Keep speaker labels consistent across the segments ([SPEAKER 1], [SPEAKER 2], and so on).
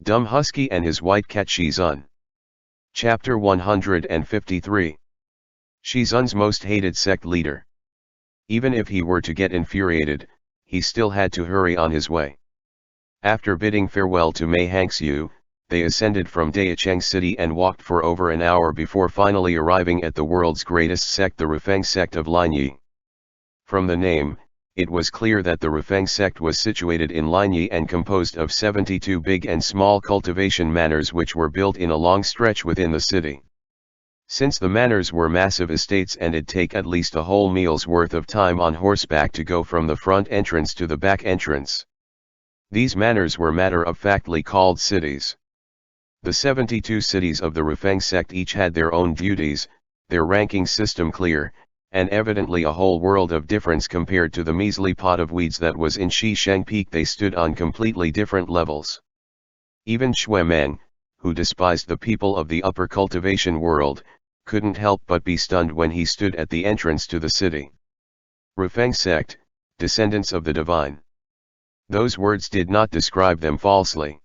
[SPEAKER 1] Dumb Husky and his white cat Shizun. Chapter 153. Shizun's most hated sect leader. Even if he were to get infuriated, he still had to hurry on his way. After bidding farewell to Mei Hangxiu, they ascended from Dacheng City and walked for over an hour before finally arriving at the world's greatest sect, the Rufeng sect of Linyi. From the name, it was clear that the Rufeng sect was situated in Linyi and composed of 72 big and small cultivation manors which were built in a long stretch within the city. Since the manors were massive estates and it'd take at least a whole meal's worth of time on horseback to go from the front entrance to the back entrance. These manors were matter-of-factly called cities. The 72 cities of the Rufeng sect each had their own duties, their ranking system clear, and evidently a whole world of difference compared to the measly pot of weeds that was in Shisheng Peak. They stood on completely different levels. Even Xue Meng, who despised the people of the upper cultivation world, couldn't help but be stunned when he stood at the entrance to the city. Rufeng sect, descendants of the divine. Those words did not describe them falsely.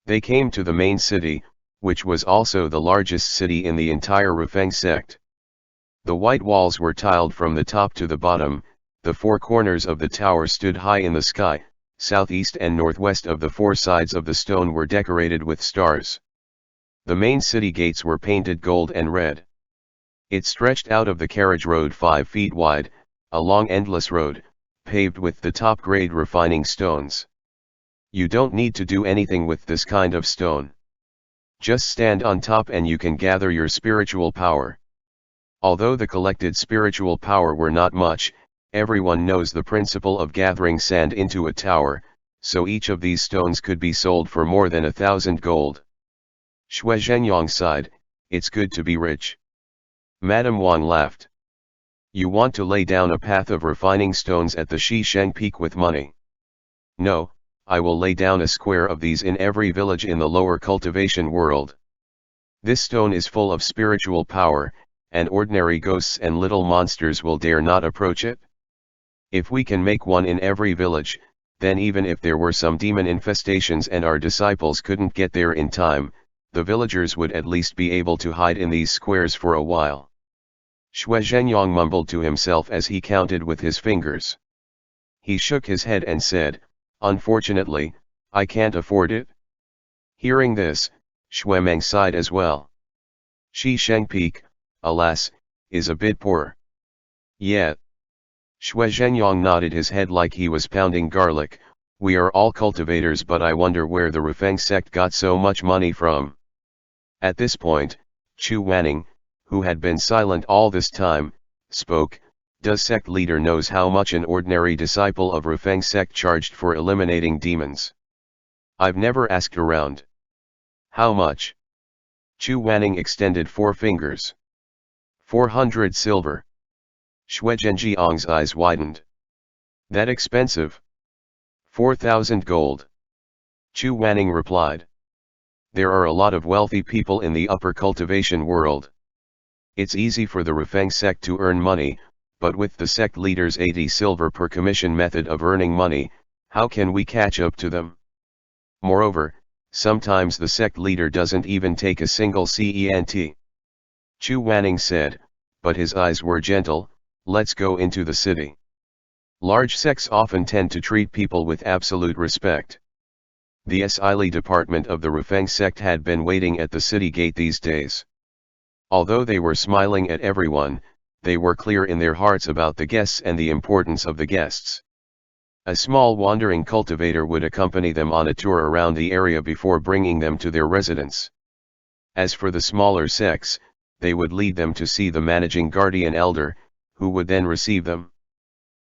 [SPEAKER 1] They came to the main city, which was also the largest city in the entire Rufeng sect. The white walls were tiled from the top to the bottom, the four corners of the tower stood high in the sky, southeast and northwest of the four sides of the stone were decorated with stars. The main city gates were painted gold and red. It stretched out of the carriage road 5 feet wide, a long endless road, paved with the top-grade refining stones. You don't need to do anything with this kind of stone. Just stand on top and you can gather your spiritual power. Although the collected spiritual power were not much, everyone knows the principle of gathering sand into a tower, so each of these stones could be sold for more than 1,000 gold. Xue Zhenyang sighed, "It's good to be rich." Madame Wang laughed. "You want to lay down a path of refining stones at the Shisheng Peak with money?" "No, I will lay down a square of these in every village in the lower cultivation world. This stone is full of spiritual power, and ordinary ghosts and little monsters will dare not approach it. If we can make one in every village, then even if there were some demon infestations and our disciples couldn't get there in time, the villagers would at least be able to hide in these squares for a while." Xue Zhenyang mumbled to himself as he counted with his fingers. He shook his head and said, "Unfortunately, I can't afford it." Hearing this, Xue Meng sighed as well. Shisheng Peak, alas, is a bit poor. Yet. Xue Zhenyang nodded his head like he was pounding garlic. "We are all cultivators, but I wonder where the Rufeng sect got so much money from." At this point, Chu Wanning, who had been silent all this time, spoke. "Does sect leader knows how much an ordinary disciple of Rufeng sect charged for eliminating demons?" "I've never asked around." "How much?" Chu Wanning extended 4 fingers. 400 silver. Xue Zhenjiang's eyes widened. "That expensive?" 4,000 gold. Chu Wanning replied. "There are a lot of wealthy people in the upper cultivation world. It's easy for the Rufeng sect to earn money, but with the sect leader's 80 silver per commission method of earning money, how can we catch up to them? Moreover, sometimes the sect leader doesn't even take a single cent." Chu Wanning said, but his eyes were gentle. "Let's go into the city." Large sects often tend to treat people with absolute respect. The Sili department of the Rufeng sect had been waiting at the city gate these days. Although they were smiling at everyone, they were clear in their hearts about the guests and the importance of the guests. A small wandering cultivator would accompany them on a tour around the area before bringing them to their residence. As for the smaller sects, they would lead them to see the managing guardian elder, who would then receive them.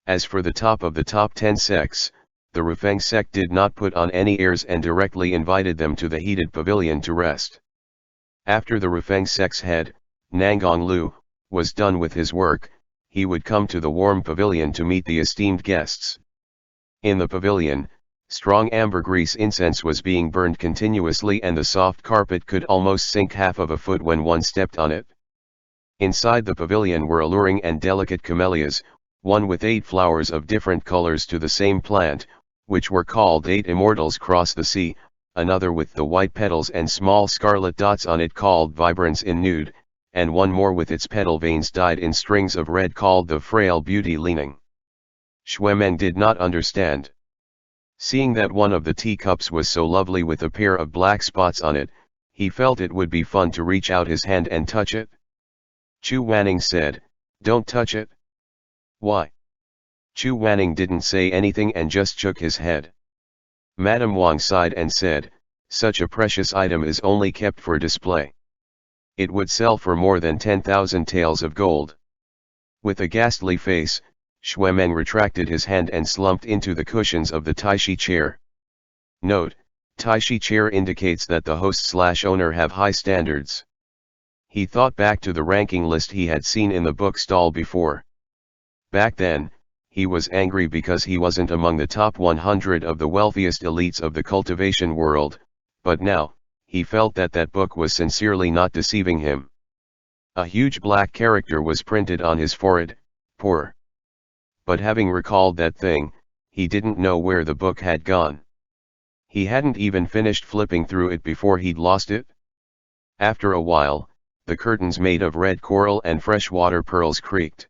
[SPEAKER 1] As for the top of the top 10 sects, the Rufeng sect did not put on any airs and directly invited them to the heated pavilion to rest. After the Rufeng sect's head, Nangang Lu, was done with his work, he would come to the warm pavilion to meet the esteemed guests. In the pavilion, strong ambergris incense was being burned continuously and the soft carpet could almost sink half of a foot when one stepped on it. Inside the pavilion were alluring and delicate camellias, one with 8 flowers of different colors to the same plant, which were called 8 immortals cross the sea, another with the white petals and small scarlet dots on it called vibrance in nude, and one more with its petal veins dyed in strings of red called the frail beauty leaning. Xuemeng did not understand. Seeing that one of the teacups was so lovely with a pair of black spots on it, he felt it would be fun to reach out his hand and touch it. Chu Wanning said, "Don't touch it." "Why?" Chu Wanning didn't say anything and just shook his head. Madame Wang sighed and said, "Such a precious item is only kept for display. It would sell for more than 10,000 taels of gold." With a ghastly face, Xuemeng retracted his hand and slumped into the cushions of the Taishi chair. Note: Taishi chair indicates that the host/owner have high standards. He thought back to the ranking list he had seen in the book stall before. Back then, he was angry because he wasn't among the top 100 of the wealthiest elites of the cultivation world, but now, he felt that that book was sincerely not deceiving him. A huge black character was printed on his forehead, "Poor." But having recalled that thing, he didn't know where the book had gone. He hadn't even finished flipping through it before he'd lost it. After a while, the curtains made of red coral and freshwater pearls creaked.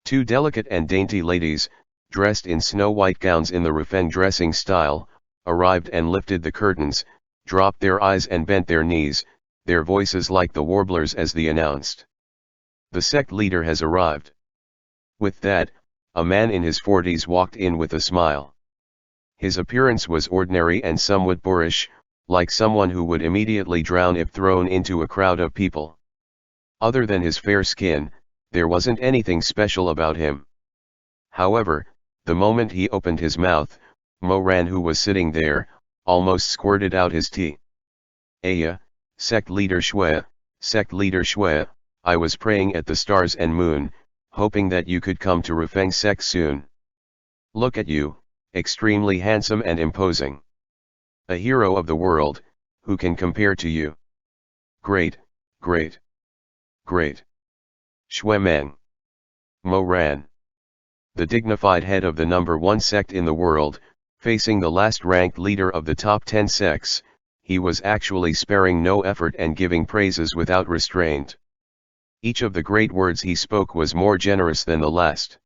[SPEAKER 1] Two delicate and dainty ladies, dressed in snow-white gowns in the Rufeng dressing style, arrived and lifted the curtains, dropped their eyes and bent their knees, their voices like the warblers as they announced, "The sect leader has arrived." With that, a man in his 40s walked in with a smile. His appearance was ordinary and somewhat boorish, like someone who would immediately drown if thrown into a crowd of people. Other than his fair skin, there wasn't anything special about him. However, the moment he opened his mouth, Mo Ran, who was sitting there, almost squirted out his tea. "Aya, sect leader Xue, I was praying at the stars and moon, hoping that you could come to Rufeng sect soon. Look at you, extremely handsome and imposing. A hero of the world, who can compare to you? Great, great, great." Xuemeng. Mo Ran. The dignified head of the number 1 sect in the world, facing the last-ranked leader of the top 10 sects, he was actually sparing no effort and giving praises without restraint. Each of the great words he spoke was more generous than the last.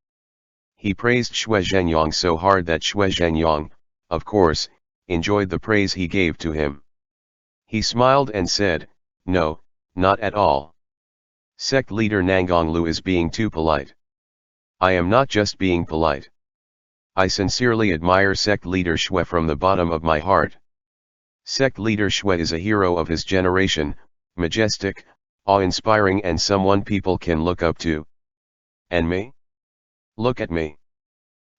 [SPEAKER 1] He praised Xue Zhenyang so hard that Xue Zhenyang, of course, enjoyed the praise he gave to him. He smiled and said, "No, not at all. Sect leader Nangonglu is being too polite. I am not just being polite. I sincerely admire sect leader Xue from the bottom of my heart. Sect leader Xue is a hero of his generation, majestic, awe-inspiring and someone people can look up to. And me? Look at me.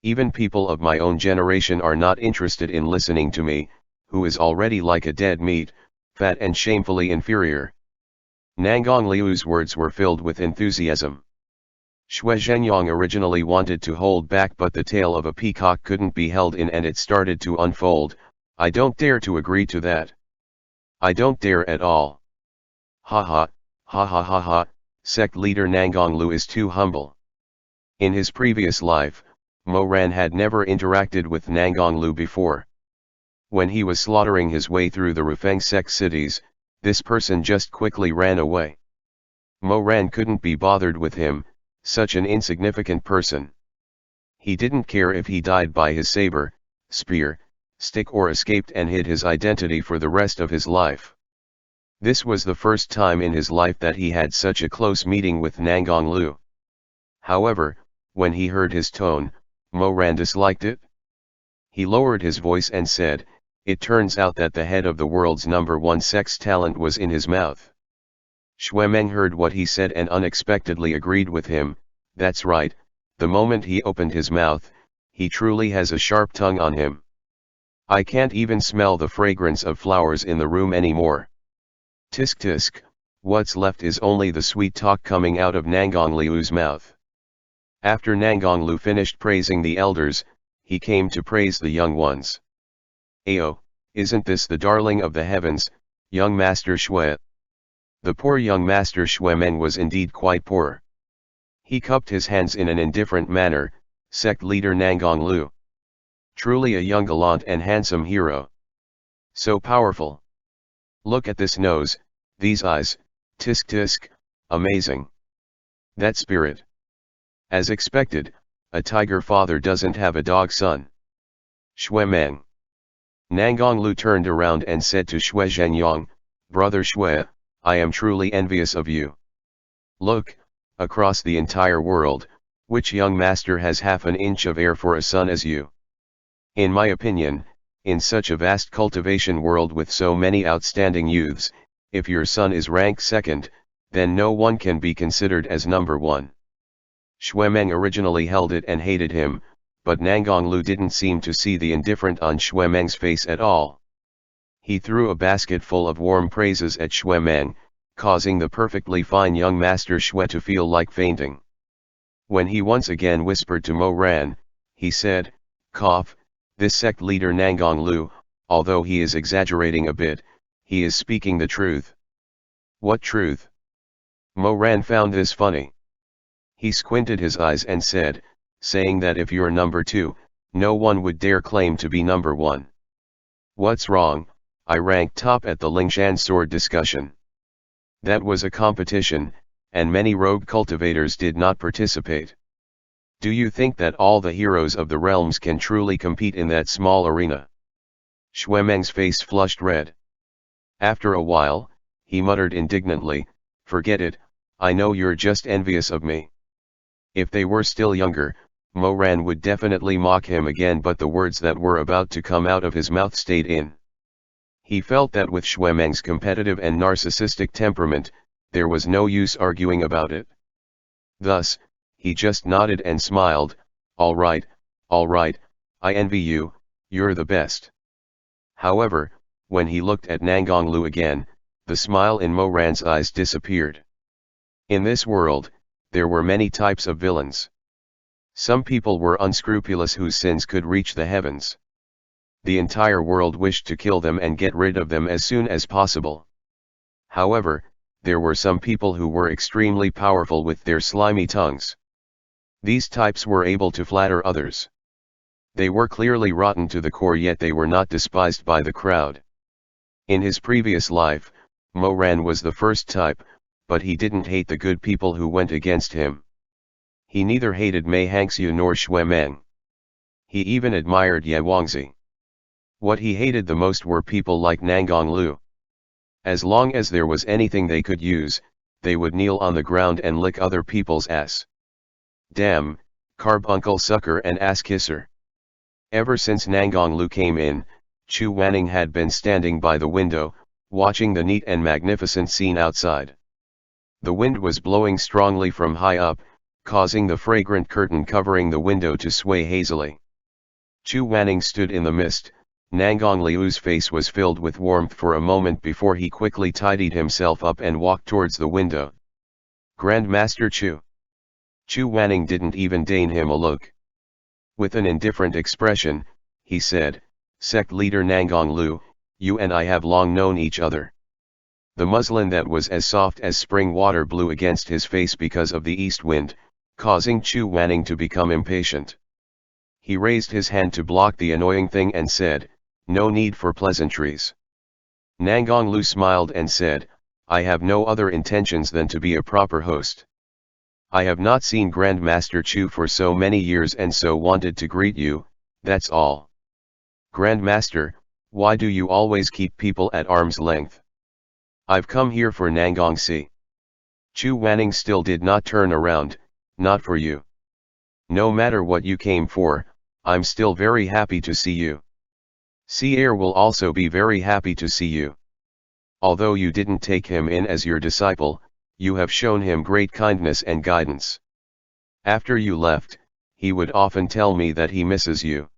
[SPEAKER 1] Even people of my own generation are not interested in listening to me, who is already like a dead meat, fat and shamefully inferior." Nangong Liu's words were filled with enthusiasm. Xue Zhenyang originally wanted to hold back, but the tail of a peacock couldn't be held in and it started to unfold. "I don't dare to agree to that. I don't dare at all. Ha ha, ha ha ha ha, sect leader Nangonglu is too humble." In his previous life, Mo Ran had never interacted with Nangonglu before. When he was slaughtering his way through the Rufeng sect cities, this person just quickly ran away. Mo Ran couldn't be bothered with him, such an insignificant person. He didn't care if he died by his saber, spear, stick or escaped and hid his identity for the rest of his life. This was the first time in his life that he had such a close meeting with Nangonglu. However, when he heard his tone, Mo Ran disliked it. He lowered his voice and said, "It turns out that the head of the world's number 1 sect's talent was in his mouth." Xuemeng heard what he said and unexpectedly agreed with him. "That's right, the moment he opened his mouth, he truly has a sharp tongue on him. I can't even smell the fragrance of flowers in the room anymore. Tisk tisk, what's left is only the sweet talk coming out of Nangonglu's mouth." After Nangonglu finished praising the elders, he came to praise the young ones. "Ayo, isn't this the darling of the heavens, young Master Xue?" The poor young Master Xuemeng was indeed quite poor. He cupped his hands in an indifferent manner. "Sect leader Nangonglu. Truly a young gallant and handsome hero. So powerful. Look at this nose, these eyes, tisk tisk, amazing. That spirit. As expected, a tiger father doesn't have a dog son. Shui Meng. Nangong Lu turned around and said to Shui Zhenyang, Brother Shui, I am truly envious of you. Look, across the entire world, which young master has half an inch of air for a son as you? In my opinion, in such a vast cultivation world with so many outstanding youths, if your son is ranked second, then no one can be considered as number one. Shui Meng originally held it and hated him, but Nangong Lu didn't seem to see the indifferent on Shui Meng's face at all. He threw a basket full of warm praises at Shui Meng, causing the perfectly fine young master Shui to feel like fainting. When he once again whispered to Mo Ran, he said, Cough, this sect leader Nangong Lu, although he is exaggerating a bit, he is speaking the truth. What truth? Mo Ran found this funny. He squinted his eyes and said, saying that if you're number 2, no one would dare claim to be number 1. What's wrong? I ranked top at the Lingshan sword discussion. That was a competition, and many rogue cultivators did not participate. Do you think that all the heroes of the realms can truly compete in that small arena? Shui Meng's face flushed red. After a while, he muttered indignantly, Forget it, I know you're just envious of me. If they were still younger, Mo Ran would definitely mock him again, but the words that were about to come out of his mouth stayed in. He felt that with Shui Meng's competitive and narcissistic temperament, there was no use arguing about it. Thus, he just nodded and smiled, all right, I envy you, you're the best. However, when he looked at Nangong Lu again, the smile in Mo Ran's eyes disappeared. In this world, there were many types of villains. Some people were unscrupulous whose sins could reach the heavens. The entire world wished to kill them and get rid of them as soon as possible. However, there were some people who were extremely powerful with their slimy tongues. These types were able to flatter others. They were clearly rotten to the core, yet they were not despised by the crowd. In his previous life, Mo Ran was the first type, but he didn't hate the good people who went against him. He neither hated Mei Hangxiu nor Shui Meng. He even admired Ye Wangzi. What he hated the most were people like Nangong Lu. As long as there was anything they could use, they would kneel on the ground and lick other people's ass. Damn, carbuncle sucker and ass kisser. Ever since Nangong Lu came in, Chu Wanning had been standing by the window, watching the neat and magnificent scene outside. The wind was blowing strongly from high up, causing the fragrant curtain covering the window to sway hazily. Chu Wanning stood in the mist. Nangong Liu's face was filled with warmth for a moment before he quickly tidied himself up and walked towards the window. Grandmaster Chu. Chu Wanning didn't even deign him a look. With an indifferent expression, he said, Sect leader Nangong Lu, you and I have long known each other. The muslin that was as soft as spring water blew against his face because of the east wind, causing Chu Wanning to become impatient. He raised his hand to block the annoying thing and said, No need for pleasantries. Nangong Lu smiled and said, I have no other intentions than to be a proper host. I have not seen Grandmaster Chu for so many years and so wanted to greet you, that's all. Grandmaster, why do you always keep people at arm's length? I've come here for Nangong Si. Chu Wanning still did not turn around, not for you. No matter what you came for, I'm still very happy to see you. Si Air will also be very happy to see you. Although you didn't take him in as your disciple, you have shown him great kindness and guidance. After you left, he would often tell me that he misses you.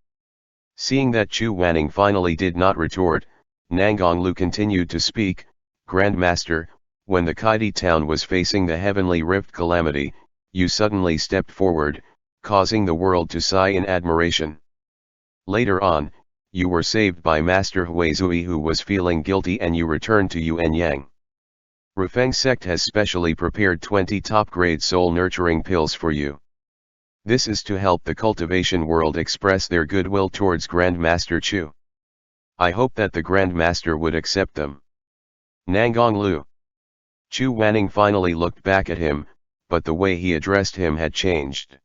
[SPEAKER 1] Seeing that Chu Wanning finally did not retort, Nangong Lu continued to speak, Grandmaster, when the Kaidi town was facing the heavenly rift calamity, you suddenly stepped forward, causing the world to sigh in admiration. Later on, you were saved by Master Huizui, who was feeling guilty, and you returned to Yuan Yang. Rufeng sect has specially prepared 20 top-grade soul-nurturing pills for you. This is to help the cultivation world express their goodwill towards Grandmaster Chu. I hope that the Grand Master would accept them. Nangong Lu. Chu Wanning finally looked back at him, but the way he addressed him had changed.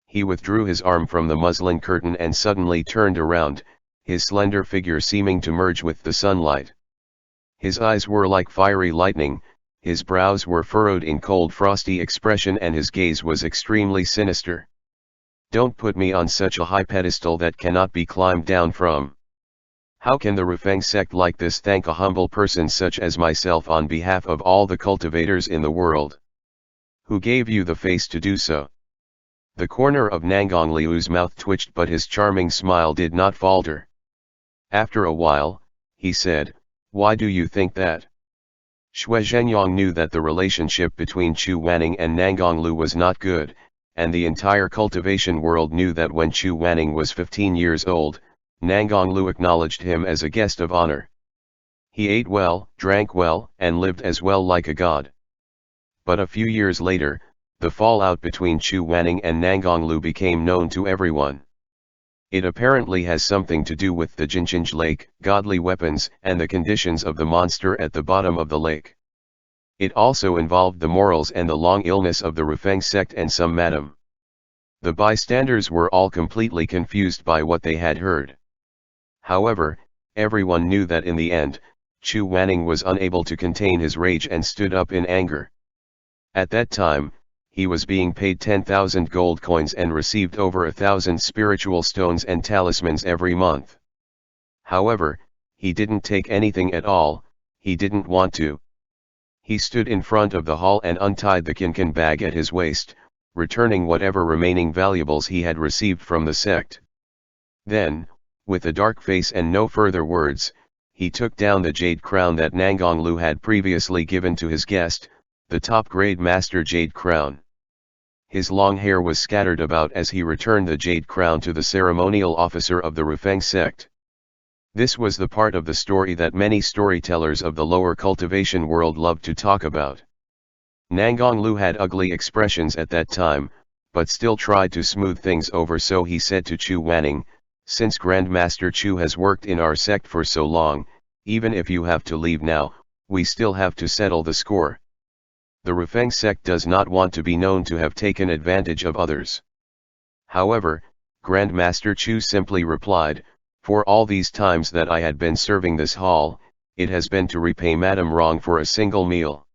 [SPEAKER 1] He withdrew his arm from the muslin curtain and suddenly turned around, his slender figure seeming to merge with the sunlight. His eyes were like fiery lightning, his brows were furrowed in cold frosty expression and his gaze was extremely sinister. Don't put me on such a high pedestal that cannot be climbed down from. How can the Rufeng sect like this thank a humble person such as myself on behalf of all the cultivators in the world? Who gave you the face to do so? The corner of Nangong Liu's mouth twitched but his charming smile did not falter. After a while, he said, "Why do you think that?" Xue Zhenyang knew that the relationship between Chu Wanning and Nangong Lu was not good, and the entire cultivation world knew that when Chu Wanning was 15 years old, Nangong Lu acknowledged him as a guest of honor. He ate well, drank well, and lived as well like a god. But a few years later, the fallout between Chu Wanning and Nangong Lu became known to everyone. It apparently has something to do with the Jinqinj lake, godly weapons, and the conditions of the monster at the bottom of the lake. It also involved the morals and the long illness of the Rufeng sect and some madam. The bystanders were all completely confused by what they had heard. However, everyone knew that in the end, Chu Wanning was unable to contain his rage and stood up in anger. At that time, he was being paid 10,000 gold coins and received over 1,000 spiritual stones and talismans every month. However, he didn't take anything at all, he didn't want to. He stood in front of the hall and untied the kinkin bag at his waist, returning whatever remaining valuables he had received from the sect. Then, with a dark face and no further words, he took down the jade crown that Nangong Lu had previously given to his guest, the top-grade master jade crown. His long hair was scattered about as he returned the jade crown to the ceremonial officer of the Rufeng sect. This was the part of the story that many storytellers of the lower cultivation world loved to talk about. Nangong Lu had ugly expressions at that time, but still tried to smooth things over, so he said to Chu Wanning, "Since Grandmaster Chu has worked in our sect for so long, even if you have to leave now, we still have to settle the score. The Rufeng sect does not want to be known to have taken advantage of others." However, Grandmaster Chu simply replied, "For all these times that I had been serving this hall, it has been to repay Madam Wrong for a single meal.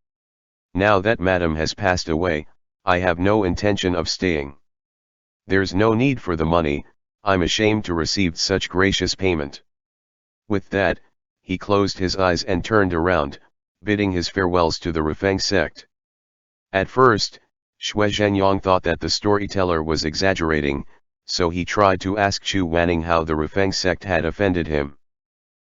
[SPEAKER 1] Now that Madam has passed away, I have no intention of staying. There's no need for the money, I'm ashamed to receive such gracious payment." With that, he closed his eyes and turned around, bidding his farewells to the Rufeng sect. At first, Xue Zhenyang thought that the storyteller was exaggerating, so he tried to ask Chu Wanning how the Rufeng sect had offended him.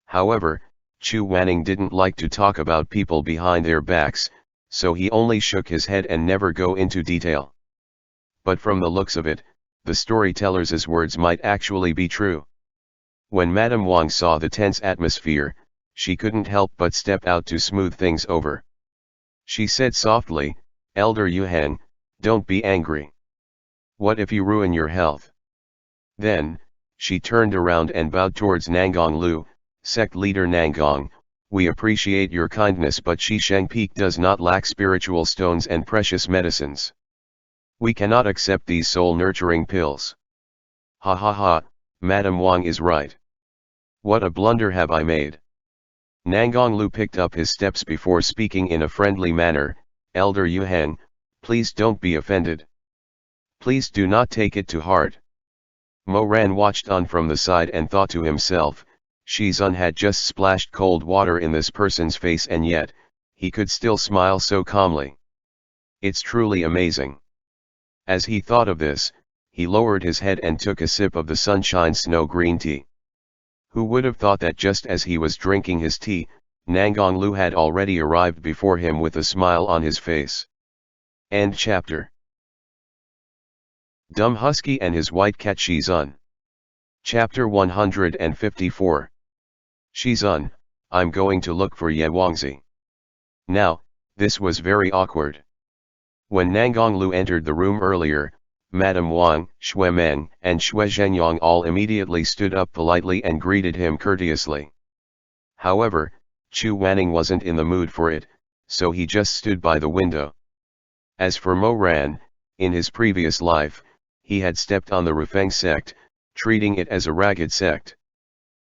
[SPEAKER 1] However, Chu Wanning didn't like to talk about people behind their backs, so he only shook his head and never go into detail. But from the looks of it, the storyteller's words might actually be true. When Madame Wang saw the tense atmosphere, she couldn't help but step out to smooth things over. She said softly, "Elder Yuhang, don't be angry. What if you ruin your health?" Then, she turned around and bowed towards Nangong Lu, "Sect leader Nangong, we appreciate your kindness, but Shisheng Peak does not lack spiritual stones and precious medicines. We cannot accept these soul-nurturing pills." "Ha ha ha, Madame Wang is right. What a blunder have I made." Nangong Lu picked up his steps before speaking in a friendly manner, "Elder Yuhang, please don't be offended. Please do not take it to heart." Mo Ran watched on from the side and thought to himself, Shizun had just splashed cold water in this person's face and yet, he could still smile so calmly. It's truly amazing. As he thought of this, he lowered his head and took a sip of the sunshine snow green tea. Who would have thought that just as he was drinking his tea, Nangong Lu had already arrived before him with a smile on his face. End chapter. Dumb Husky and his white cat Shizun. Chapter 154. Shizun, I'm going to look for Ye Wangzi. Now, this was very awkward. When Nangong Lu entered the room earlier, Madame Wang, Xue Meng, and Xue Zhenyang all immediately stood up politely and greeted him courteously. However, Chu Wanning wasn't in the mood for it, so he just stood by the window. As for Mo Ran, in his previous life, he had stepped on the Rufeng sect, treating it as a ragged sect.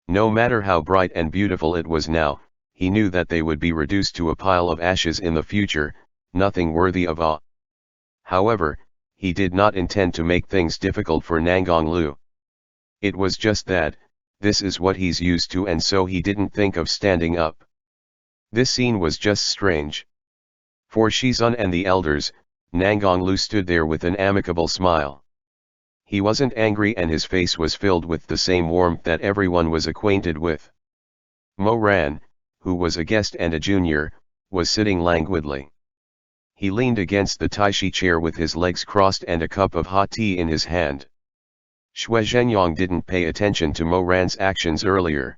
[SPEAKER 1] No matter how bright and beautiful it was now, he knew that they would be reduced to a pile of ashes in the future, nothing worthy of awe. However, he did not intend to make things difficult for Nangang Lu. It was just that, this is what he's used to, and so he didn't think of standing up. This scene was just strange. For Shizun and the elders, Nangang Lu stood there with an amicable smile. He wasn't angry and his face was filled with the same warmth that everyone was acquainted with. Mo Ran, who was a guest and a junior, was sitting languidly. He leaned against the Taishi chair with his legs crossed and a cup of hot tea in his hand. Xue Zhenyang didn't pay attention to Mo Ran's actions earlier.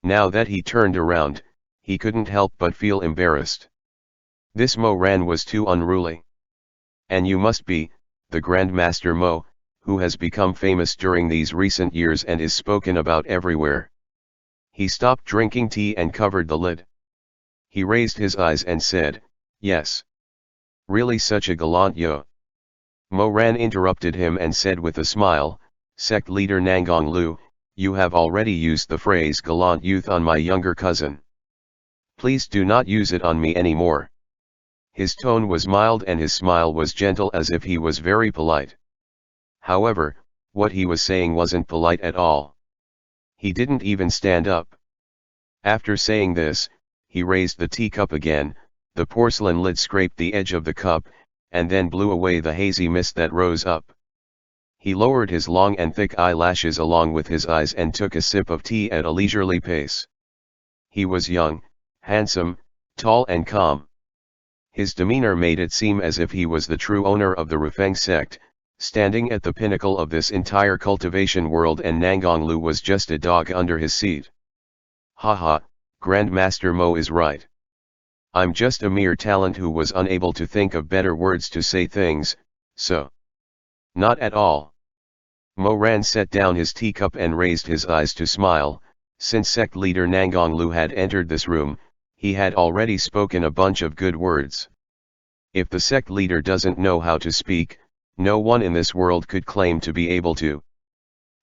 [SPEAKER 1] Now that he turned around, he couldn't help but feel embarrassed. This Mo Ran was too unruly. And you must be, the Grandmaster Mo, who has become famous during these recent years and is spoken about everywhere. He stopped drinking tea and covered the lid. He raised his eyes and said, "Yes. Really such a gallant yo." Mo Ran interrupted him and said with a smile, "Sect leader Nangang Lu, you have already used the phrase gallant youth on my younger cousin. Please do not use it on me anymore." His tone was mild and his smile was gentle, as if he was very polite. However, what he was saying wasn't polite at all. He didn't even stand up. After saying this, he raised the teacup again, the porcelain lid scraped the edge of the cup, and then blew away the hazy mist that rose up. He lowered his long and thick eyelashes along with his eyes and took a sip of tea at a leisurely pace. He was young, handsome, tall and calm. His demeanor made it seem as if he was the true owner of the Rufeng sect, standing at the pinnacle of this entire cultivation world, and Nangang Lu was just a dog under his seat. Haha, Grandmaster Mo is right. I'm just a mere talent who was unable to think of better words to say things, so. Not at all. Mo Ran set down his teacup and raised his eyes to smile. Since sect leader Nangang Lu had entered this room, he had already spoken a bunch of good words. If the sect leader doesn't know how to speak, no one in this world could claim to be able to.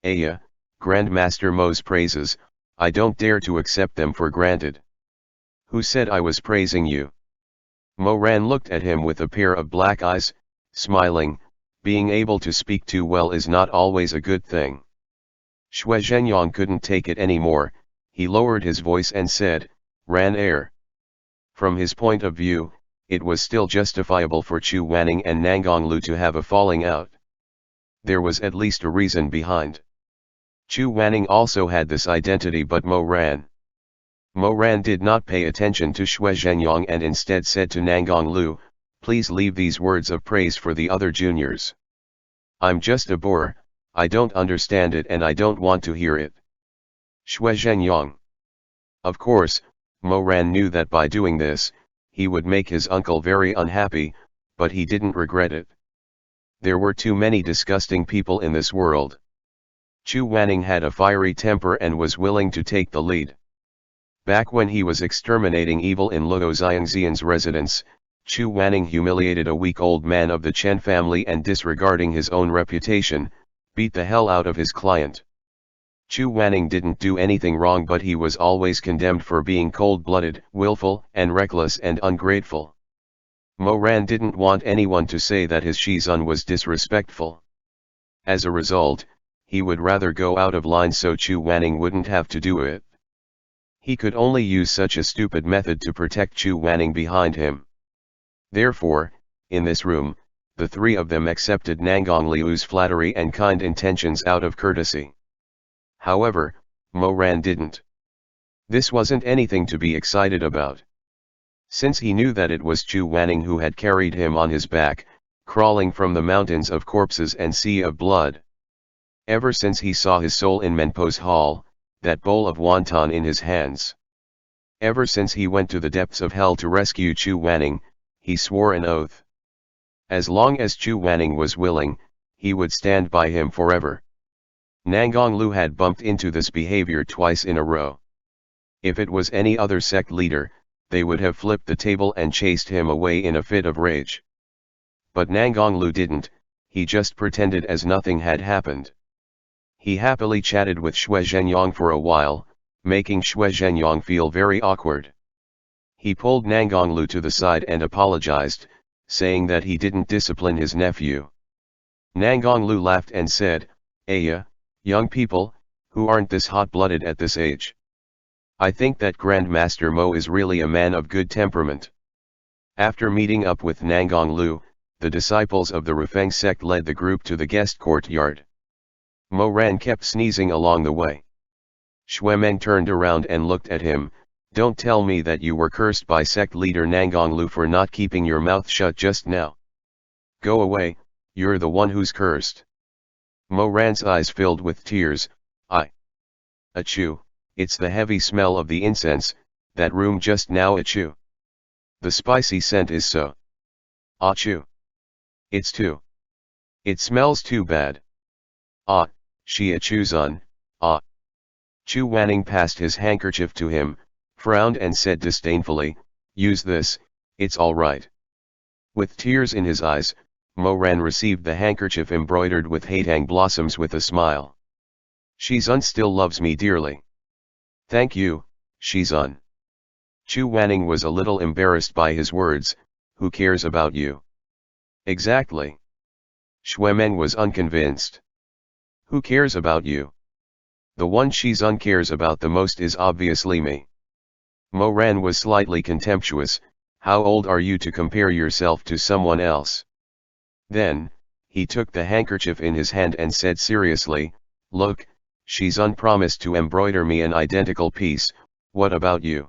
[SPEAKER 1] Aya, Grandmaster Mo's praises, I don't dare to accept them for granted. Who said I was praising you? Mo Ran looked at him with a pair of black eyes, smiling. Being able to speak too well is not always a good thing. Xue Zhenyang couldn't take it anymore. He lowered his voice and said, "Ran air." From his point of view, it was still justifiable for Chu Wanning and Nangang Lu to have a falling out. There was at least a reason behind. Chu Wanning also had this identity, but Mo Ran did not pay attention to Xue Zhenyang and instead said to Nangang Lu, "Please leave these words of praise for the other juniors. I'm just a boor, I don't understand it and I don't want to hear it." Xue Zhenyang. Of course, Mo Ran knew that by doing this, he would make his uncle very unhappy, but he didn't regret it. There were too many disgusting people in this world. Chu Wanning had a fiery temper and was willing to take the lead. Back when he was exterminating evil in Luo Xiangxian's residence, Chu Wanning humiliated a weak old man of the Chen family and, disregarding his own reputation, beat the hell out of his client. Chu Wanning didn't do anything wrong, but he was always condemned for being cold-blooded, willful, and reckless and ungrateful. Mo Ran didn't want anyone to say that his Shizun was disrespectful. As a result, he would rather go out of line so Chu Wanning wouldn't have to do it. He could only use such a stupid method to protect Chu Wanning behind him. Therefore, in this room, the three of them accepted Nangang Liu's flattery and kind intentions out of courtesy. However, Mo Ran didn't. This wasn't anything to be excited about. Since he knew that it was Chu Wanning who had carried him on his back, crawling from the mountains of corpses and sea of blood. Ever since he saw his soul in Menpo's hall, that bowl of wonton in his hands. Ever since he went to the depths of hell to rescue Chu Wanning, he swore an oath. As long as Chu Wanning was willing, he would stand by him forever. Nangong Lu had bumped into this behavior twice in a row. If it was any other sect leader, they would have flipped the table and chased him away in a fit of rage. But Nangong Lu didn't, he just pretended as nothing had happened. He happily chatted with Xue Zhenyang for a while, making Xue Zhenyang feel very awkward. He pulled Nangong Lu to the side and apologized, saying that he didn't discipline his nephew. Nangong Lu laughed and said, "Aya, young people, who aren't this hot-blooded at this age? I think that Grand Master Mo is really a man of good temperament." After meeting up with Nangong Lu, the disciples of the Rufeng sect led the group to the guest courtyard. Mo Ran kept sneezing along the way. Xue Meng turned around and looked at him. "Don't tell me that you were cursed by sect leader Nangong Lu for not keeping your mouth shut just now. Go away, you're the one who's cursed." Mo Ran's eyes filled with tears. Achoo, it's the heavy smell of the incense, that room just now achoo. The spicy scent is so. Achoo. It's too. It smells too bad. She achoo's Chu Wanning passed his handkerchief to him, frowned and said disdainfully, "Use this, it's all right." With tears in his eyes, Mo Ran received the handkerchief embroidered with haitang blossoms with a smile. "Shizun still loves me dearly." "Thank you, Shizun." Chu Wanning was a little embarrassed by his words. "Who cares about you?" "Exactly." Xue Meng was unconvinced. "Who cares about you? The one Shizun cares about the most is obviously me." Mo Ran was slightly contemptuous. "How old are you to compare yourself to someone else?" Then, he took the handkerchief in his hand and said seriously, "Look, Shizun promised to embroider me an identical piece. What about you?"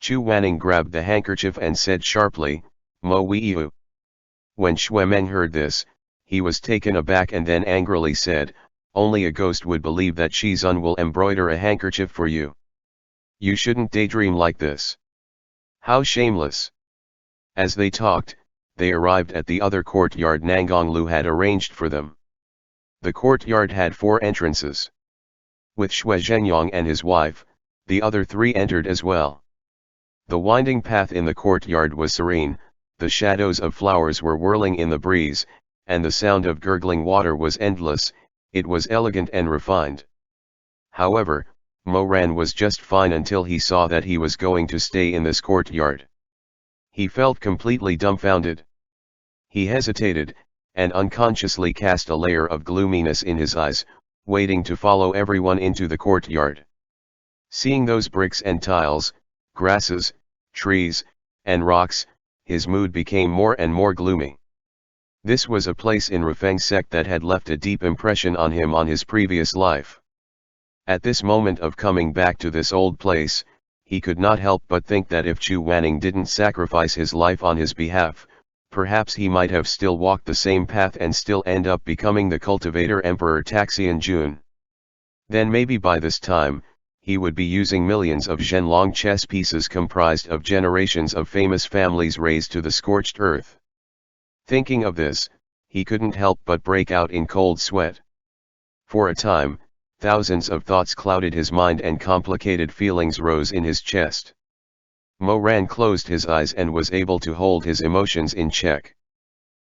[SPEAKER 1] Chu Wanning grabbed the handkerchief and said sharply, "Mo Weiyu." When Xue Meng heard this, he was taken aback and then angrily said, "Only a ghost would believe that Shizun will embroider a handkerchief for you. You shouldn't daydream like this. How shameless." As they talked, they arrived at the other courtyard Nangong Lu had arranged for them. The courtyard had 4 entrances. With Xue Zhenyang and his wife, the other 3 entered as well. The winding path in the courtyard was serene, the shadows of flowers were whirling in the breeze, and the sound of gurgling water was endless. It was elegant and refined. However, Mo Ran was just fine until he saw that he was going to stay in this courtyard. He felt completely dumbfounded. He hesitated, and unconsciously cast a layer of gloominess in his eyes, waiting to follow everyone into the courtyard. Seeing those bricks and tiles, grasses, trees, and rocks, his mood became more and more gloomy. This was a place in Rufeng sect that had left a deep impression on him on his previous life. At this moment of coming back to this old place, he could not help but think that if Chu Wanning didn't sacrifice his life on his behalf, perhaps he might have still walked the same path and still end up becoming the cultivator Emperor Taxian Jun. Then maybe by this time, he would be using millions of Zhenlong chess pieces comprised of generations of famous families raised to the scorched earth. Thinking of this, he couldn't help but break out in cold sweat. For a time, thousands of thoughts clouded his mind and complicated feelings rose in his chest. Mo Ran closed his eyes and was able to hold his emotions in check.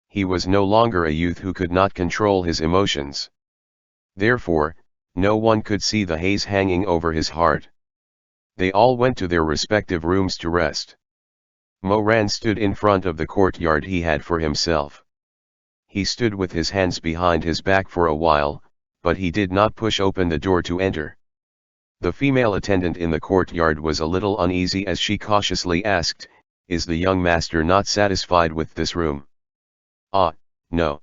[SPEAKER 1] He was no longer a youth who could not control his emotions. Therefore, no one could see the haze hanging over his heart. They all went to their respective rooms to rest. Mo Ran stood in front of the courtyard he had for himself. He stood with his hands behind his back for a while, but he did not push open the door to enter. The female attendant in the courtyard was a little uneasy as she cautiously asked, "Is the young master not satisfied with this room?" No.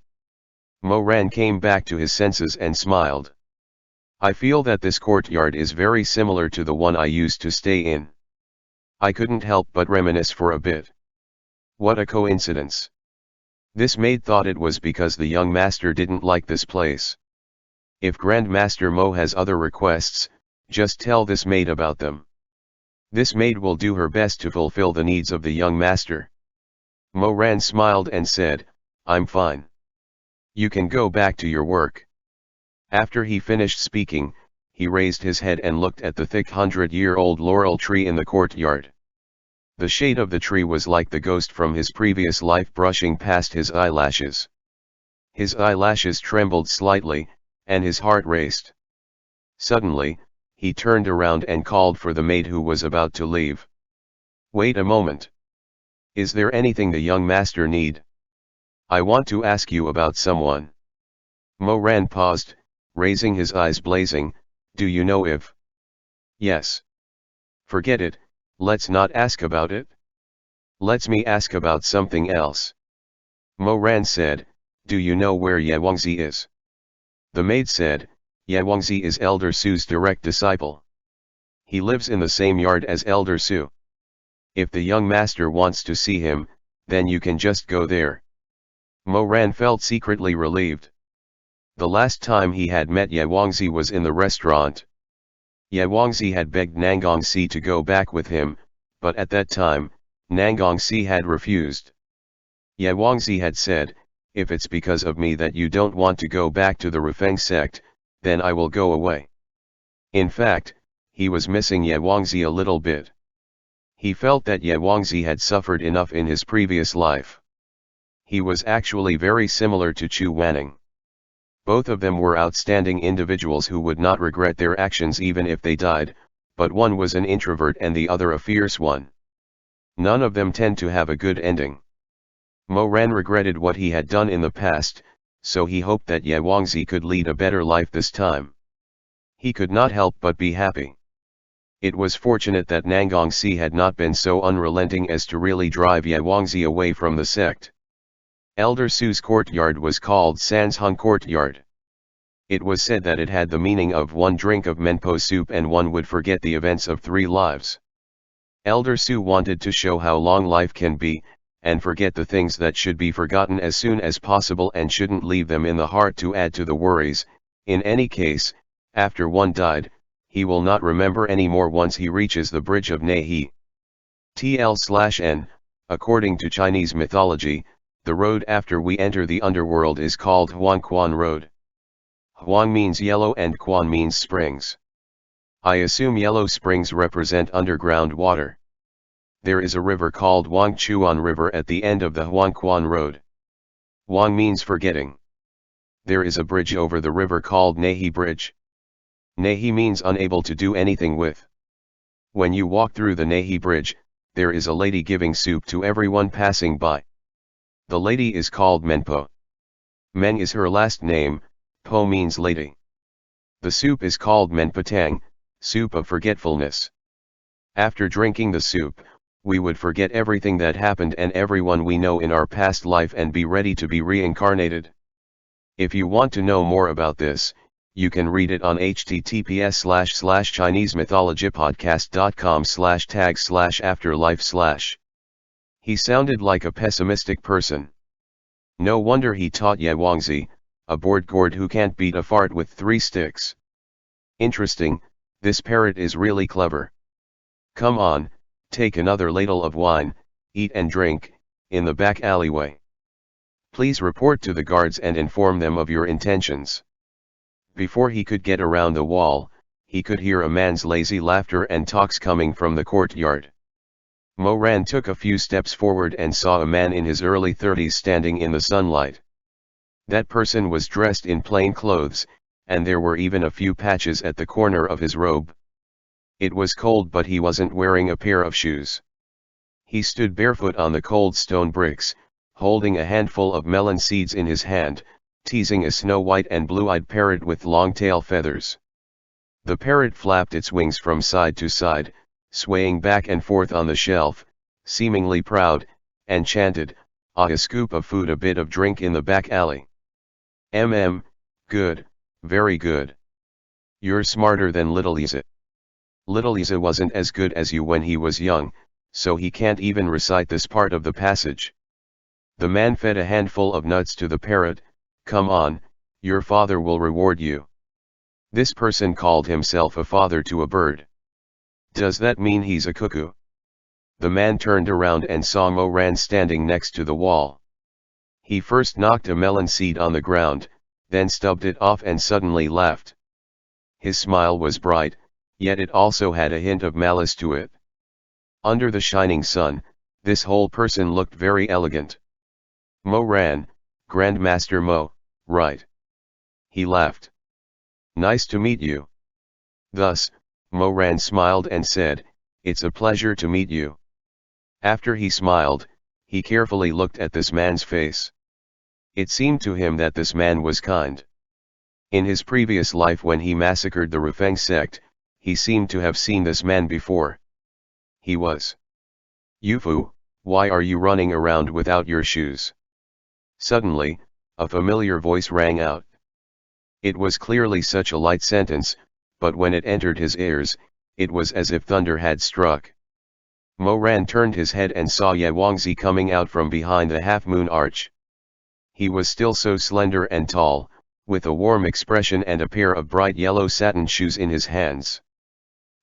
[SPEAKER 1] Mo Ran came back to his senses and smiled. "I feel that this courtyard is very similar to the one I used to stay in." I couldn't help but reminisce for a bit. What a coincidence. This maid thought it was because the young master didn't like this place. If Grand Master Mo has other requests, just tell this maid about them. This maid will do her best to fulfill the needs of the young master. Mo Ran smiled and said, "I'm fine." You can go back to your work. After he finished speaking, he raised his head and looked at the thick 100-year-old laurel tree in the courtyard. The shade of the tree was like the ghost from his previous life brushing past his eyelashes. His eyelashes trembled slightly, and his heart raced. Suddenly, he turned around and called for the maid who was about to leave. "Wait a moment. Is there anything the young master need? I want to ask you about someone." Mo Ran paused, raising his eyes blazing. "Do you know if?" "Yes." "Forget it, let's not ask about it. Let's me ask about something else." Mo Ran said, "Do you know where Ye Wangzi is?" The maid said, "Ye Wangzi is Elder Su's direct disciple. He lives in the same yard as Elder Su. If the young master wants to see him, then you can just go there." Mo Ran felt secretly relieved. The last time he had met Ye Wangzi was in the restaurant. Ye Wangzi had begged Nangongsi to go back with him, but at that time, Nangongsi had refused. Ye Wangzi had said, "If it's because of me that you don't want to go back to the Rufeng sect, then I will go away." In fact, he was missing Ye Wangzi a little bit. He felt that Ye Wangzi had suffered enough in his previous life. He was actually very similar to Chu Wanning. Both of them were outstanding individuals who would not regret their actions even if they died, but one was an introvert and the other a fierce one. None of them tend to have a good ending. Mo Ran regretted what he had done in the past, so he hoped that Ye Wangzi could lead a better life this time. He could not help but be happy. It was fortunate that Nangongsi had not been so unrelenting as to really drive Ye Wangzi away from the sect. Elder Su's courtyard was called Sanshung Courtyard. It was said that it had the meaning of one drink of menpo soup and one would forget the events of 3 lives. Elder Su wanted to show how long life can be, and forget the things that should be forgotten as soon as possible and shouldn't leave them in the heart to add to the worries. In any case, after one died, he will not remember anymore once he reaches the bridge of Nehi. TL/N, according to Chinese mythology, the road after we enter the underworld is called Huangquan Road. Huang means yellow and Quan means springs. I assume yellow springs represent underground water. There is a river called Huangchuan River at the end of the Huangquan Road. Huang means forgetting. There is a bridge over the river called Nehi Bridge. Nehi means unable to do anything with. When you walk through the Nehi Bridge, there is a lady giving soup to everyone passing by. The lady is called Menpo. Men is her last name, Po means lady. The soup is called Menpatang, soup of forgetfulness. After drinking the soup, we would forget everything that happened and everyone we know in our past life and be ready to be reincarnated. If you want to know more about this, you can read it on https://chinesemythologypodcast.com/tag/afterlife/. He sounded like a pessimistic person. No wonder he taught Ye Wangzi, a bored gourd who can't beat a fart with 3 sticks. Interesting, this parrot is really clever. Come on, take another ladle of wine, eat and drink, in the back alleyway. Please report to the guards and inform them of your intentions. Before he could get around the wall, he could hear a man's lazy laughter and talks coming from the courtyard. Mo Ran took a few steps forward and saw a man in his early 30s standing in the sunlight. That person was dressed in plain clothes, and there were even a few patches at the corner of his robe. It was cold but he wasn't wearing a pair of shoes. He stood barefoot on the cold stone bricks, holding a handful of melon seeds in his hand, teasing a snow-white and blue-eyed parrot with long tail feathers. The parrot flapped its wings from side to side, swaying back and forth on the shelf, seemingly proud, and chanted, "Ah, a scoop of food, a bit of drink in the back alley. Good, very good. You're smarter than Little Isa. Little Isa wasn't as good as you when he was young, so he can't even recite this part of the passage." The man fed a handful of nuts to the parrot. "Come on, your father will reward you." This person called himself a father to a bird. Does that mean he's a cuckoo? The man turned around and saw Mo Ran standing next to the wall. He first knocked a melon seed on the ground, then stubbed it off and suddenly laughed. His smile was bright, yet it also had a hint of malice to it. Under the shining sun, this whole person looked very elegant. Mo ran, Grandmaster Mo, right? He laughed. Nice to meet you. Thus, Mo Ran smiled and said, it's a pleasure to meet you. After he smiled, he carefully looked at this man's face. It seemed to him that this man was kind. In his previous life when he massacred the Rufeng sect, he seemed to have seen this man before. He was. Yufu, why are you running around without your shoes? Suddenly, a familiar voice rang out. It was clearly such a light sentence, but when it entered his ears, it was as if thunder had struck. Mo Ran turned his head and saw Ye Wangzi coming out from behind the half-moon arch. He was still so slender and tall, with a warm expression and a pair of bright yellow satin shoes in his hands.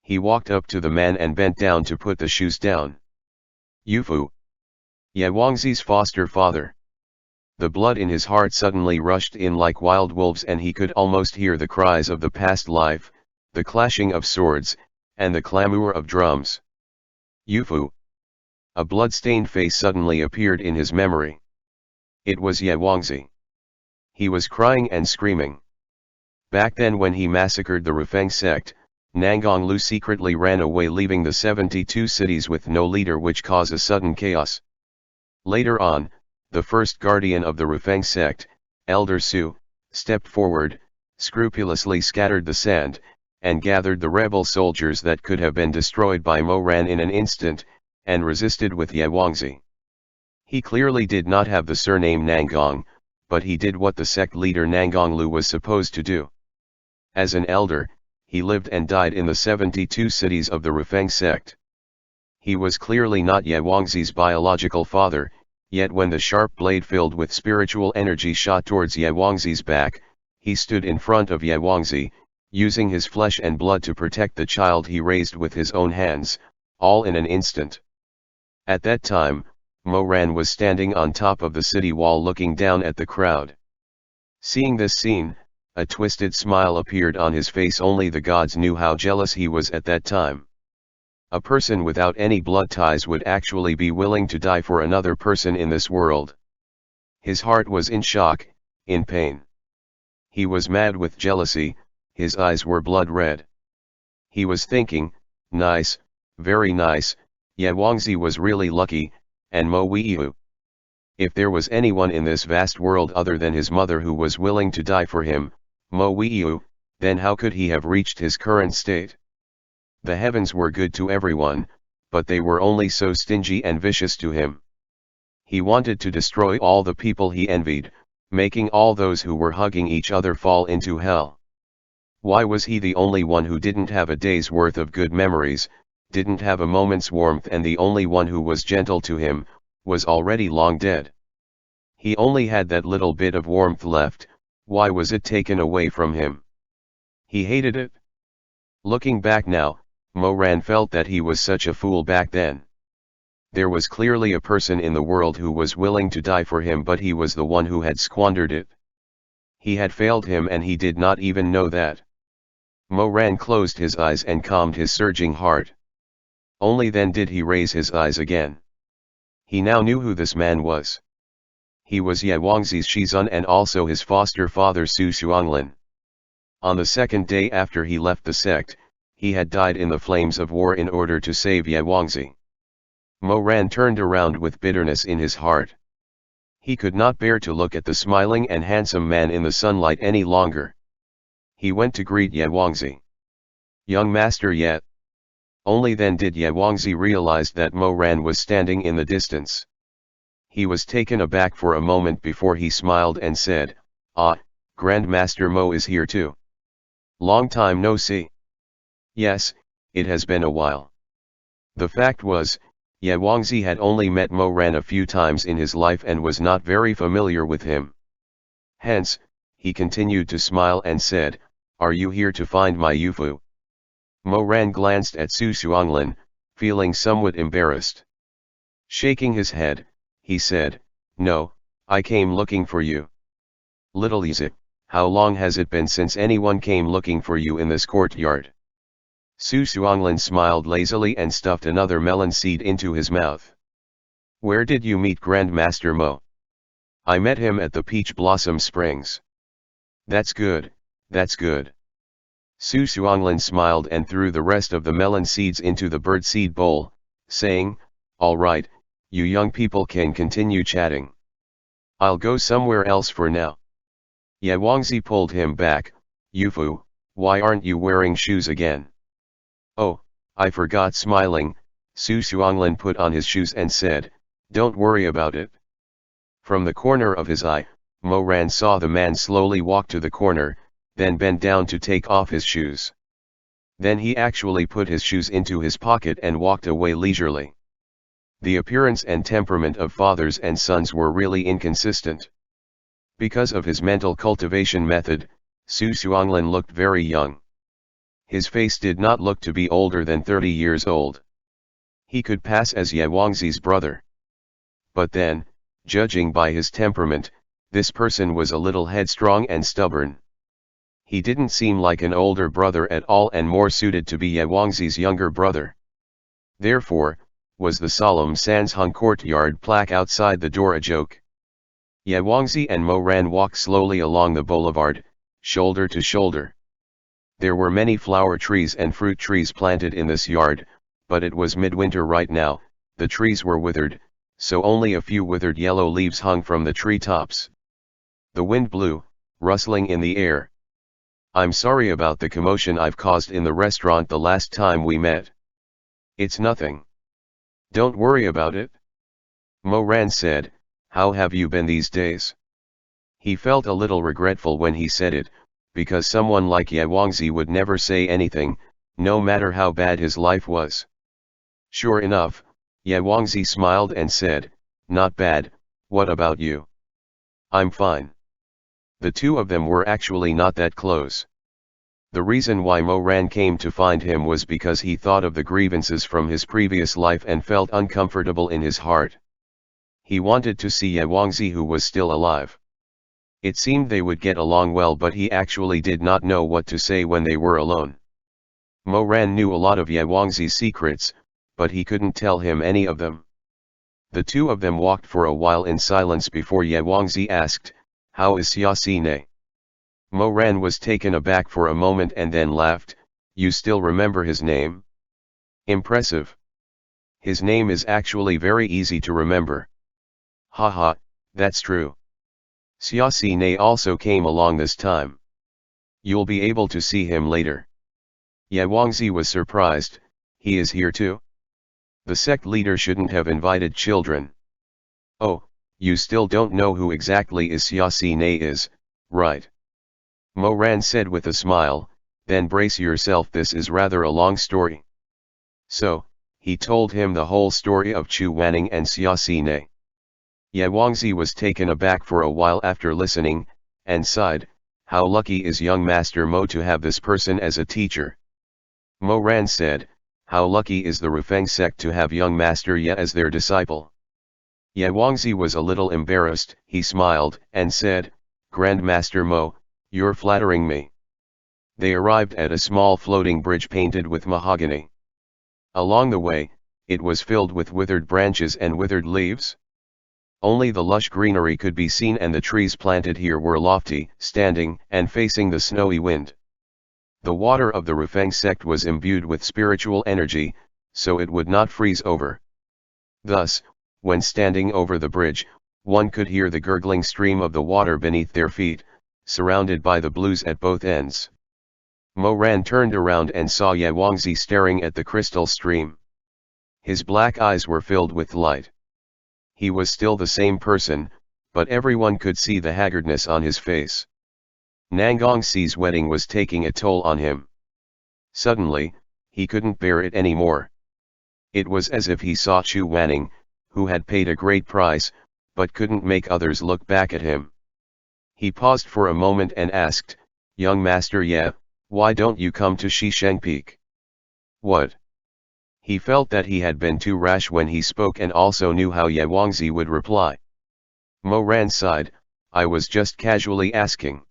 [SPEAKER 1] He walked up to the man and bent down to put the shoes down. Yufu. Ye Wangzi's foster father. The blood in his heart suddenly rushed in like wild wolves and he could almost hear the cries of the past life, the clashing of swords, and the clamour of drums. Yufu. A blood-stained face suddenly appeared in his memory. It was Ye Wangzi. He was crying and screaming. Back then when he massacred the Rufeng sect, Nangong Lu secretly ran away leaving the 72 cities with no leader, which caused a sudden chaos. Later on, the first guardian of the Rufeng sect, Elder Su, stepped forward, scrupulously scattered the sand, and gathered the rebel soldiers that could have been destroyed by Mo Ran in an instant, and resisted with Ye Wangzi. He clearly did not have the surname Nangong, but he did what the sect leader Nangong Lu was supposed to do. As an elder, he lived and died in the 72 cities of the Rufeng sect. He was clearly not Ye Wangzi's biological father, yet when the sharp blade filled with spiritual energy shot towards Ye Wangzi's back, he stood in front of Ye Wangzi, using his flesh and blood to protect the child he raised with his own hands, all in an instant. At that time, Mo Ran was standing on top of the city wall looking down at the crowd. Seeing this scene, a twisted smile appeared on his face. Only the gods knew how jealous he was at that time. A person without any blood ties would actually be willing to die for another person in this world. His heart was in shock, in pain. He was mad with jealousy, his eyes were blood red. He was thinking, nice, very nice, Ye Wangzi was really lucky, and Mo Weiyu. If there was anyone in this vast world other than his mother who was willing to die for him, Mo Weiyu, then how could he have reached his current state? The heavens were good to everyone, but they were only so stingy and vicious to him. He wanted to destroy all the people he envied, making all those who were hugging each other fall into hell. Why was he the only one who didn't have a day's worth of good memories, didn't have a moment's warmth, and the only one who was gentle to him, was already long dead? He only had that little bit of warmth left. Why was it taken away from him? He hated it. Looking back now, Mo Ran felt that he was such a fool back then. There was clearly a person in the world who was willing to die for him, but he was the one who had squandered it. He had failed him and he did not even know that. Mo Ran closed his eyes and calmed his surging heart. Only then did he raise his eyes again. He now knew who this man was. He was Ye Wangzi's Shizun and also his foster father Su Xuanglin. On the second day after he left the sect, he had died in the flames of war in order to save Ye Wangzi. Mo Ran turned around with bitterness in his heart. He could not bear to look at the smiling and handsome man in the sunlight any longer. He went to greet Ye Wangzi. Young master Ye. Only then did Ye Wangzi realize that Mo Ran was standing in the distance. He was taken aback for a moment before he smiled and said, "Ah, Grandmaster Mo is here too. Long time no see." Yes, it has been a while. The fact was, Ye Wangzi had only met Mo Ran a few times in his life and was not very familiar with him. Hence, he continued to smile and said, "Are you here to find my Yufu?" Mo Ran glanced at Su Xuanglin, feeling somewhat embarrassed. Shaking his head, he said, "No, I came looking for you. Little Yizik, how long has it been since anyone came looking for you in this courtyard? Su Xuanglin smiled lazily and stuffed another melon seed into his mouth. Where did you meet Grandmaster Mo? I met him at the Peach Blossom Springs. That's good, that's good. Su Xuanglin smiled and threw the rest of the melon seeds into the birdseed bowl, saying, all right, you young people can continue chatting. I'll go somewhere else for now. Ye Wangzi pulled him back. Yufu, why aren't you wearing shoes again? Oh, I forgot. Smiling, Su Xuanglin put on his shoes and said, don't worry about it. From the corner of his eye, Mo Ran saw the man slowly walk to the corner, then bend down to take off his shoes. Then he actually put his shoes into his pocket and walked away leisurely. The appearance and temperament of fathers and sons were really inconsistent. Because of his mental cultivation method, Su Xuanglin looked very young. His face did not look to be older than 30 years old. He could pass as Ye Wangzi's brother. But then, judging by his temperament, this person was a little headstrong and stubborn. He didn't seem like an older brother at all and more suited to be Ye Wangzi's younger brother. Therefore, was the solemn Sansheng courtyard plaque outside the door a joke? Ye Wangzi and Mo Ran walked slowly along the boulevard, shoulder to shoulder. There were many flower trees and fruit trees planted in this yard, but it was midwinter right now. The trees were withered, so only a few withered yellow leaves hung from the tree tops. The wind blew, rustling in the air. I'm sorry about the commotion I've caused in the restaurant the last time we met. It's nothing. Don't worry about it. Mo Ran said, how have you been these days? He felt a little regretful when he said it, because someone like Ye Wangzi would never say anything, no matter how bad his life was. Sure enough, Ye Wangzi smiled and said, not bad, what about you? I'm fine. The two of them were actually not that close. The reason why Mo Ran came to find him was because he thought of the grievances from his previous life and felt uncomfortable in his heart. He wanted to see Ye Wangzi, who was still alive. It seemed they would get along well, but he actually did not know what to say when they were alone. Mo Ran knew a lot of Ye Wangzi's secrets, but he couldn't tell him any of them. The two of them walked for a while in silence before Ye Wangzi asked, how is Xiaxine? Mo Ran was taken aback for a moment and then laughed, you still remember his name? Impressive. His name is actually very easy to remember. Haha, that's true. Xiaxine also came along this time. You'll be able to see him later. Ye Wangzi was surprised, he is here too? The sect leader shouldn't have invited children. Oh, you still don't know who exactly is Xiaxine is, right? Mo Ran said with a smile, then brace yourself, this is rather a long story. So, he told him the whole story of Chu Wanning and Xiaxine. Ye Wangzi was taken aback for a while after listening, and sighed, how lucky is young Master Mo to have this person as a teacher. Mo Ran said, how lucky is the Rufeng sect to have young Master Ye as their disciple. Ye Wangzi was a little embarrassed. He smiled, and said, Grandmaster Mo, you're flattering me. They arrived at a small floating bridge painted with mahogany. Along the way, it was filled with withered branches and withered leaves. Only the lush greenery could be seen, and the trees planted here were lofty, standing, and facing the snowy wind. The water of the Rufeng sect was imbued with spiritual energy, so it would not freeze over. Thus, when standing over the bridge, one could hear the gurgling stream of the water beneath their feet, surrounded by the blues at both ends. Mo Ran turned around and saw Ye Wangzi staring at the crystal stream. His black eyes were filled with light. He was still the same person, but everyone could see the haggardness on his face. Nangongxi's wedding was taking a toll on him. Suddenly, he couldn't bear it anymore. It was as if he saw Chu Wanning, who had paid a great price, but couldn't make others look back at him. He paused for a moment and asked, young Master Ye, why don't you come to Shisheng Peak? What? He felt that he had been too rash when he spoke, and also knew how Ye Wangzi would reply. Mo Ran sighed, I was just casually asking.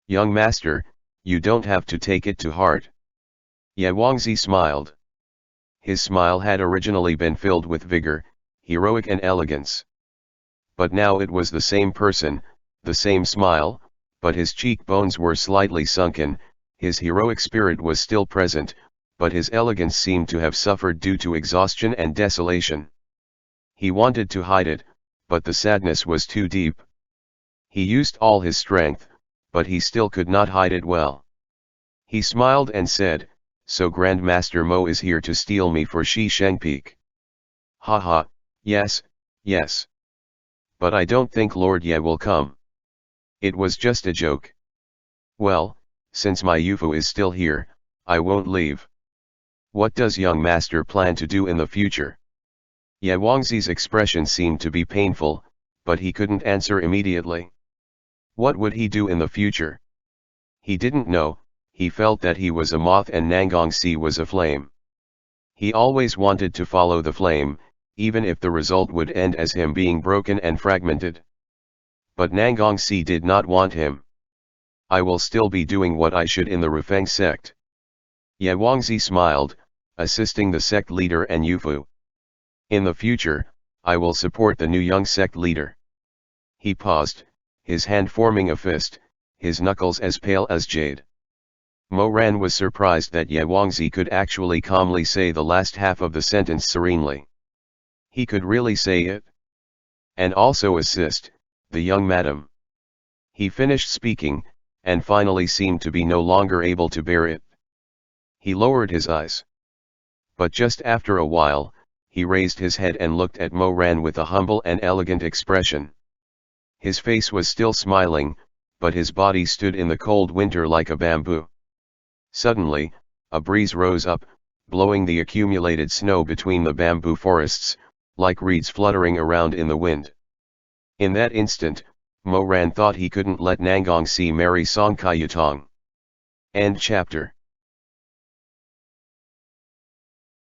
[SPEAKER 1] Young master, you don't have to take it to heart. Ye Wangzi smiled. His smile had originally been filled with vigor, heroic and elegance. But now it was the same person, the same smile, but his cheekbones were slightly sunken, his heroic spirit was still present, but his elegance seemed to have suffered due to exhaustion and desolation. He wanted to hide it, but the sadness was too deep. He used all his strength, but he still could not hide it well. He smiled and said, so Grandmaster Mo is here to steal me for Shi Shengpeak. Haha, yes, yes. But I don't think Lord Ye will come. It was just a joke. Well, since my Yufu is still here, I won't leave. What does young master plan to do in the future? Ye Wangzi's expression seemed to be painful, but he couldn't answer immediately. What would he do in the future? He didn't know, he felt that he was a moth and Nangongsi was a flame. He always wanted to follow the flame, even if the result would end as him being broken and fragmented. But Nangongsi did not want him. I will still be doing what I should in the Rufeng sect. Ye Wangzi smiled, assisting the sect leader and Yufu. In the future, I will support the new young sect leader. He paused, his hand forming a fist, his knuckles as pale as jade. Mo Ran was surprised that Ye Wangzi could actually calmly say the last half of the sentence serenely. He could really say it. And also assist, the young madam. He finished speaking, and finally seemed to be no longer able to bear it. He lowered his eyes. But just after a while, he raised his head and looked at Mo Ran with a humble and elegant expression. His face was still smiling, but his body stood in the cold winter like a bamboo. Suddenly, a breeze rose up, blowing the accumulated snow between the bamboo forests, like reeds fluttering around in the wind. In that instant, Mo Ran thought he couldn't let Nangongsi marry Song Kai Yutong. End chapter.